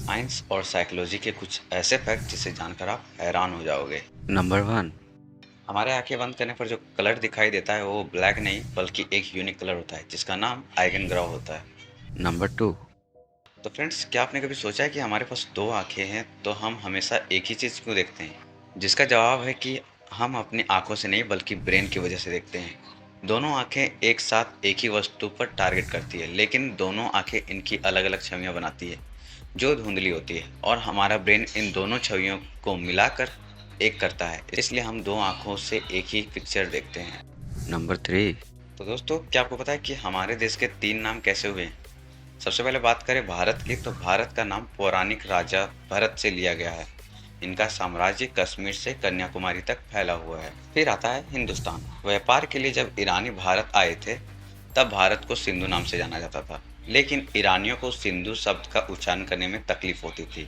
Science और psychology के कुछ ऐसे फैक्ट जिसे जानकर आप हैरान हो जाओगे। नंबर 1। हमारे आंखें बंद करने पर जो कलर दिखाई देता है वो ब्लैक नहीं बल्कि एक यूनिक कलर होता है जिसका नाम आइगन ग्रह होता है। नंबर 2। तो फ्रेंड्स, क्या आपने कभी सोचा है कि हमारे पास दो आंखें हैं तो हम हमेशा एक ही चीज़ क्यों देखते हैं? जिसका जवाब है कि हम अपनी आंखों से नहीं बल्कि ब्रेन की वजह से देखते हैं। दोनों आंखें एक साथ एक ही वस्तु पर टारगेट करती है, लेकिन दोनों आंखें इनकी अलग अलग छवियां बनाती है जो धुंधली होती है, और हमारा ब्रेन इन दोनों छवियों को मिलाकर एक करता है। इसलिए हम दो आंखों से एक ही पिक्चर देखते हैं। नंबर 3। तो दोस्तों, क्या आपको पता है कि हमारे देश के तीन नाम कैसे हुए हैं? सबसे पहले बात करें भारत की, तो भारत का नाम पौराणिक राजा भरत से लिया गया है। इनका साम्राज्य कश्मीर से कन्याकुमारी तक फैला हुआ है। फिर आता है हिंदुस्तान। व्यापार के लिए जब ईरानी भारत आए थे तब भारत को सिंधु नाम से जाना जाता था, लेकिन ईरानियों को सिंधु शब्द का उच्चारण करने में तकलीफ होती थी।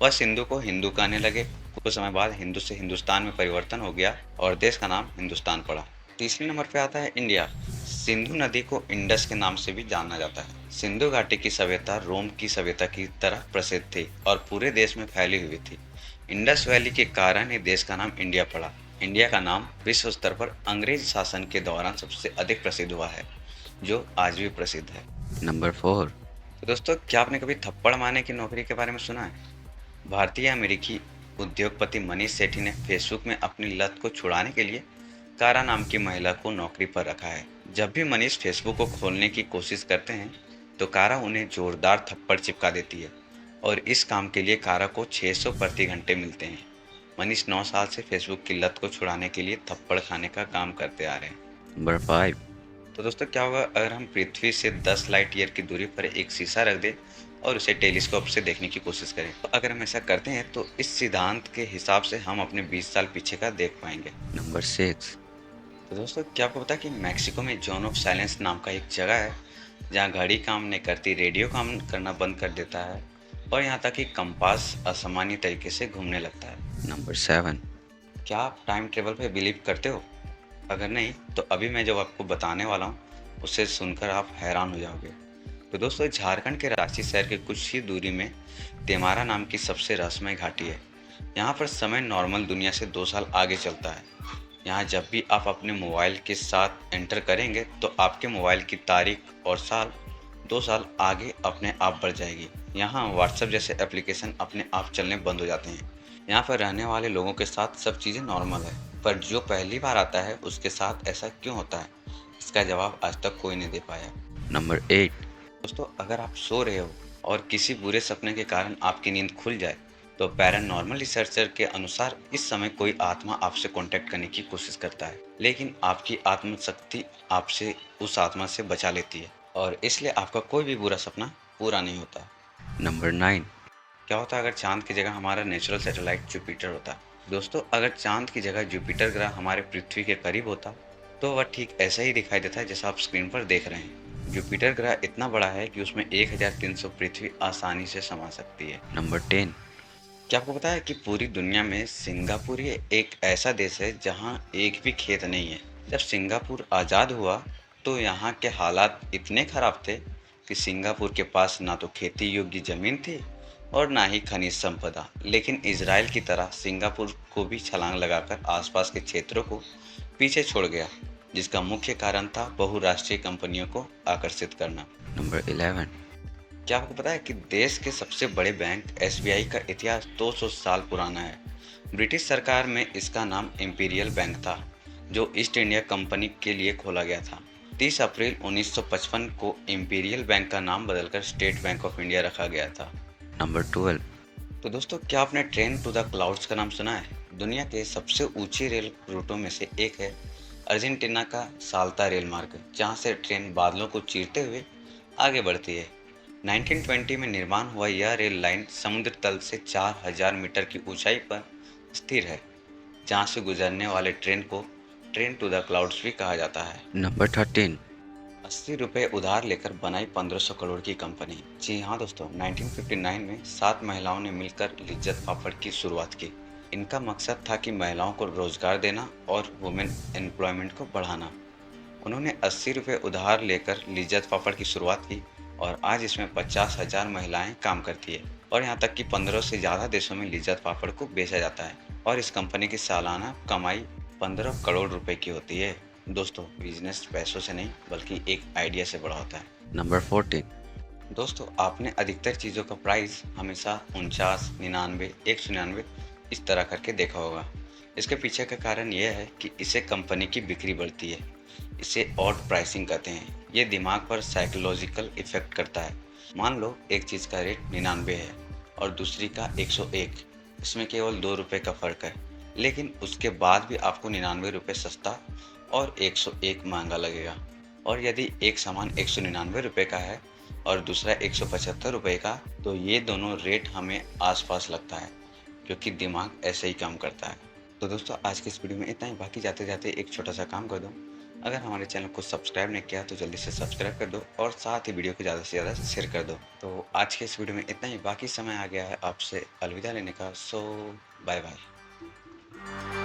वह सिंधु को हिंदू कहने लगे। कुछ समय बाद हिंदू से हिंदुस्तान में परिवर्तन हो गया और देश का नाम हिंदुस्तान पड़ा। तीसरे नंबर पे आता है इंडिया। सिंधु नदी को इंडस के नाम से भी जाना जाता है। सिंधु घाटी की सभ्यता रोम की सभ्यता की तरह प्रसिद्ध थी और पूरे देश में फैली हुई थी। इंडस वैली के कारण ही देश का नाम इंडिया पड़ा। इंडिया का नाम विश्व स्तर पर अंग्रेज शासन के दौरान सबसे अधिक प्रसिद्ध हुआ है, जो आज भी प्रसिद्ध है। नंबर 4। तो दोस्तों, क्या आपने कभी थप्पड़ मारने की नौकरी के बारे में सुना है? भारतीय अमेरिकी उद्योगपति मनीष सेठी ने फेसबुक में अपनी लत को छुड़ाने के लिए कारा नाम की महिला को नौकरी पर रखा है। जब भी मनीष फेसबुक को खोलने की कोशिश करते हैं तो कारा उन्हें जोरदार थप्पड़ चिपका देती है, और इस काम के लिए कारा को 600 प्रति घंटे मिलते हैं। मनीष 9 साल से फेसबुक की लत को छुड़ाने के लिए थप्पड़ खाने का काम करते आ रहे हैं। नंबर 5। तो दोस्तों, क्या होगा अगर हम पृथ्वी से 10 लाइट ईयर की दूरी पर एक शीशा रख दें और उसे टेलीस्कोप से देखने की कोशिश करें? तो अगर हम ऐसा करते हैं तो इस सिद्धांत के हिसाब से हम अपने 20 साल पीछे का देख पाएंगे। नंबर 6। तो दोस्तों, क्या आपको पता है कि मैक्सिको में जोन ऑफ साइलेंस नाम का एक जगह है जहाँ घड़ी काम नहीं करती, रेडियो काम करना बंद कर देता है, और यहाँ तक कि कंपास असामान्य तरीके से घूमने लगता है। नंबर 7। क्या आप टाइम ट्रेवल पे बिलीव करते हो? अगर नहीं तो अभी मैं जो आपको बताने वाला हूँ उसे सुनकर आप हैरान हो जाओगे। तो दोस्तों, झारखंड के रांची शहर के कुछ ही दूरी में तेमारा नाम की सबसे रहस्यमय घाटी है। यहाँ पर समय नॉर्मल दुनिया से 2 साल आगे चलता है। यहाँ जब भी आप अपने मोबाइल के साथ एंटर करेंगे तो आपके मोबाइल की तारीख और साल 2 साल आगे अपने आप बढ़ जाएगी। यहाँ व्हाट्सएप जैसे एप्लीकेशन अपने आप चलने बंद हो जाते हैं। यहाँ पर रहने वाले लोगों के साथ सब चीज़ें नॉर्मल है, पर जो पहली बार आता है उसके साथ ऐसा क्यों होता है, इसका जवाब आज तक कोई नहीं दे पाया। नंबर 8। दोस्तों, अगर आप सो रहे हो और किसी बुरे सपने के कारण आपकी नींद खुल जाए तो पैरानॉर्मल रिसर्चर के अनुसार इस समय कोई आत्मा आपसे कांटेक्ट करने की कोशिश करता है, लेकिन आपकी आत्मशक्ति आपसे उस आत्मा से बचा लेती है, और इसलिए आपका कोई भी बुरा सपना पूरा नहीं होता। नंबर 9। क्या होता अगर चांद की जगह हमारा नेचुरल सैटेलाइट जुपिटर होता? दोस्तों, अगर चांद की जगह जुपिटर ग्रह हमारे पृथ्वी के करीब होता तो वह ठीक ऐसा ही दिखाई देता है जैसा आप स्क्रीन पर देख रहे हैं। जुपिटर ग्रह इतना बड़ा है कि उसमें 1300 पृथ्वी आसानी से समा सकती है। नंबर 10। क्या आपको पता है कि पूरी दुनिया में सिंगापुर ही एक ऐसा देश है जहां एक भी खेत नहीं है? जब सिंगापुर आज़ाद हुआ तो यहाँ के हालात इतने खराब थे कि सिंगापुर के पास ना तो खेती योग्य जमीन थी और ना ही खनिज संपदा, लेकिन इजराइल की तरह सिंगापुर को भी छलांग लगाकर आसपास के क्षेत्रों को पीछे छोड़ गया, जिसका मुख्य कारण था बहुराष्ट्रीय कंपनियों को आकर्षित करना। नंबर 11। क्या आपको पता है कि देश के सबसे बड़े बैंक एसबीआई का इतिहास 200 साल पुराना है? ब्रिटिश सरकार में इसका नाम इंपीरियल बैंक था, जो ईस्ट इंडिया कंपनी के लिए खोला गया था। 30 अप्रैल 1955 को इंपीरियल बैंक का नाम बदलकर स्टेट बैंक ऑफ इंडिया रखा गया था। नंबर 12। तो दोस्तों, क्या आपने ट्रेन टू द क्लाउड्स का नाम सुना है? दुनिया के सबसे ऊंची रेल रूटों में से एक है अर्जेंटीना का साल्ता रेल मार्ग, जहां से ट्रेन बादलों को चीरते हुए आगे बढ़ती है। 1920 में निर्माण हुआ यह रेल लाइन समुद्र तल से 4000 मीटर की ऊंचाई पर स्थिर है, जहां से गुजरने वाले ट्रेन को ट्रेन टू द क्लाउड्स भी कहा जाता है। नंबर 13। 80 रुपये उधार लेकर बनाई 1500 करोड़ की कंपनी। जी हाँ दोस्तों, 1959 में 7 महिलाओं ने मिलकर लिज्जत पापड़ की शुरुआत की। इनका मकसद था कि महिलाओं को रोजगार देना और वुमेन एम्प्लॉयमेंट को बढ़ाना। उन्होंने 80 रुपये उधार लेकर लिज्जत पापड़ की शुरुआत की और आज इसमें 50,000 महिलाएं काम करती है और यहाँ तक कि 15 से ज़्यादा देशों में लिज्जत पापड़ को बेचा जाता है और इस कंपनी की सालाना कमाई 15 करोड़ रुपए की होती है। दोस्तों, बिजनेस पैसों से नहीं बल्कि एक आइडिया से बड़ा होता है। Number 14. दोस्तों, आपने अधिकतर चीज़ों का प्राइस हमेशा 49, 99, 199 इस तरह करके देखा होगा। इसके पीछे का कारण यह है कि इससे कंपनी की बिक्री बढ़ती है। इसे ऑड प्राइसिंग कहते हैं। ये दिमाग पर साइकोलॉजिकल इफेक्ट करता है। मान लो एक चीज़ का रेट 99 है और दूसरी का 101। इसमें केवल 2 रुपये का फ़र्क है, लेकिन उसके बाद भी आपको 99 रुपये सस्ता और 101 महंगा लगेगा। और यदि एक सामान 199 रुपये का है और दूसरा 175 रुपये का, तो ये दोनों रेट हमें आसपास लगता है, क्योंकि दिमाग ऐसे ही काम करता है। तो दोस्तों, आज के इस वीडियो में इतना ही। बाकी जाते जाते एक छोटा सा काम कर दो, अगर हमारे चैनल को सब्सक्राइब नहीं किया तो जल्दी से सब्सक्राइब कर दो और साथ ही वीडियो को ज़्यादा से ज़्यादा शेयर कर दो। तो आज के इस वीडियो में इतना ही। बाकी समय आ गया है आपसे अलविदा लेने का। सो बाय बाय।